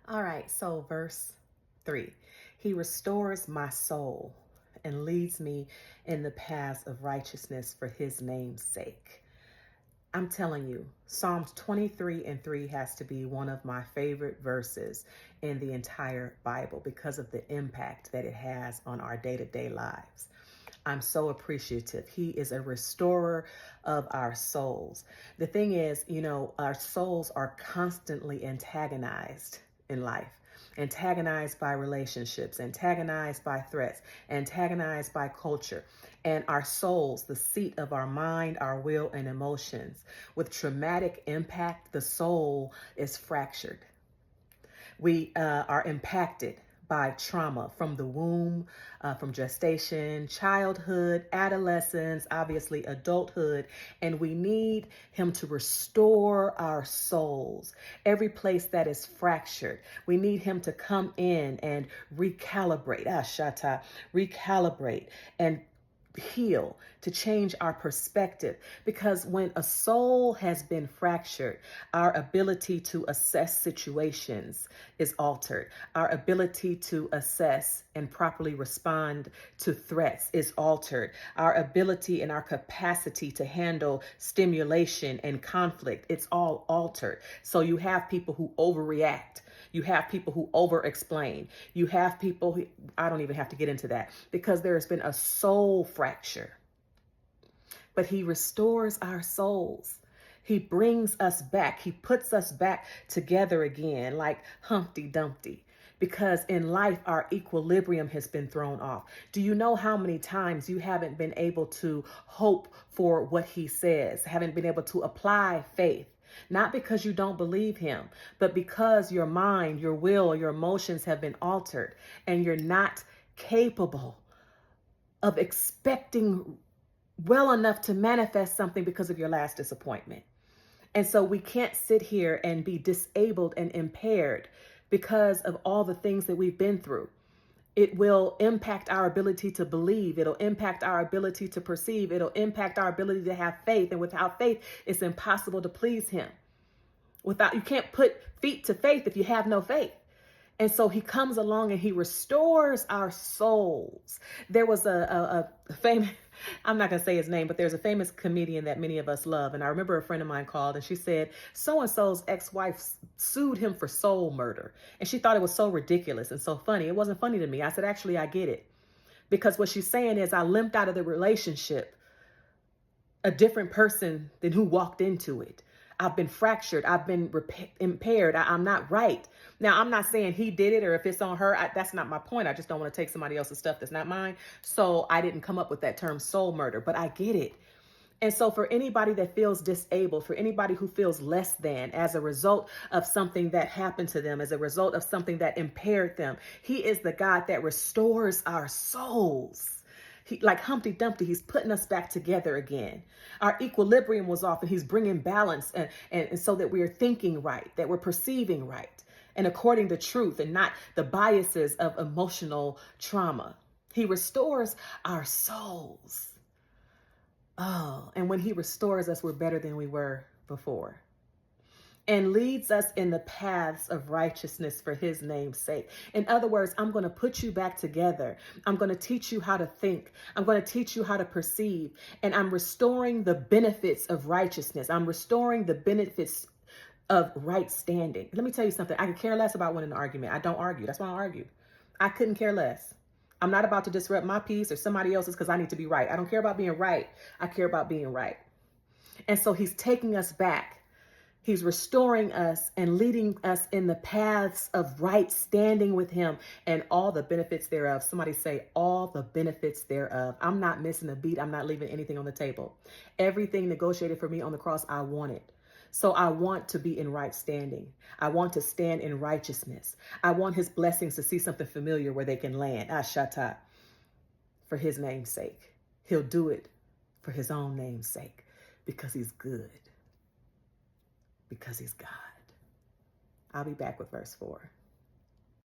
All right, so verse 3, he restores my soul and leads me in the paths of righteousness for his name's sake. I'm telling you, Psalms 23 and 3 has to be one of my favorite verses in the entire Bible because of the impact that it has on our day-to-day lives. I'm so appreciative. He is a restorer of our souls. The thing is, our souls are constantly antagonized in life, antagonized by relationships, antagonized by threats, antagonized by culture. And our souls, the seat of our mind, our will, and emotions, with traumatic impact, the soul is fractured. We are impacted by trauma from the womb, from gestation, childhood, adolescence, obviously adulthood, and we need him to restore our souls. Every place that is fractured, we need him to come in and recalibrate, recalibrate and heal, to change our perspective. Because when a soul has been fractured, our ability to assess situations is altered. Our ability to assess and properly respond to threats is altered. Our ability and our capacity to handle stimulation and conflict, it's all altered. So you have people who overreact. You have people who over explain. You have people who, I don't even have to get into that, because there has been a soul fracture. But he restores our souls. He brings us back. He puts us back together again, like Humpty Dumpty. Because in life, our equilibrium has been thrown off. Do you know how many times you haven't been able to hope for what he says, haven't been able to apply faith? Not because you don't believe him, but because your mind, your will, your emotions have been altered and you're not capable of expecting well enough to manifest something because of your last disappointment. And so we can't sit here and be disabled and impaired because of all the things that we've been through. It will impact our ability to believe. It'll impact our ability to perceive. It'll impact our ability to have faith. And without faith, it's impossible to please him. You can't put feet to faith if you have no faith. And so he comes along and he restores our souls. There was a famous, I'm not going to say his name, but there's a famous comedian that many of us love. And I remember a friend of mine called and she said, so-and-so's ex-wife sued him for soul murder. And she thought it was so ridiculous and so funny. It wasn't funny to me. I said, actually, I get it. Because what she's saying is I limped out of the relationship a different person than who walked into it. I've been fractured. I've been impaired. I'm not right. Now, I'm not saying he did it or if it's on her. That's not my point. I just don't want to take somebody else's stuff that's not mine. So I didn't come up with that term soul murder, but I get it. And so for anybody that feels disabled, for anybody who feels less than as a result of something that happened to them, as a result of something that impaired them, he is the God that restores our souls. Like Humpty Dumpty, he's putting us back together again. Our equilibrium was off and he's bringing balance and so that we are thinking right, that we're perceiving right and according to truth and not the biases of emotional trauma. He restores our souls. Oh, and when he restores us, we're better than we were before. And leads us in the paths of righteousness for his name's sake. In other words, I'm going to put you back together. I'm going to teach you how to think. I'm going to teach you how to perceive. And I'm restoring the benefits of righteousness. I'm restoring the benefits of right standing. Let me tell you something. I could care less about winning an argument. I don't argue. That's why I don't argue. I couldn't care less. I'm not about to disrupt my peace or somebody else's because I need to be right. I don't care about being right. I care about being right. And so he's taking us back. He's restoring us and leading us in the paths of right standing with him and all the benefits thereof. Somebody say all the benefits thereof. I'm not missing a beat. I'm not leaving anything on the table. Everything negotiated for me on the cross, I want it. So I want to be in right standing. I want to stand in righteousness. I want his blessings to see something familiar where they can land. Ashata. For his name's sake. He'll do it for his own name's sake because he's good. Because he's God. I'll be back with verse 4.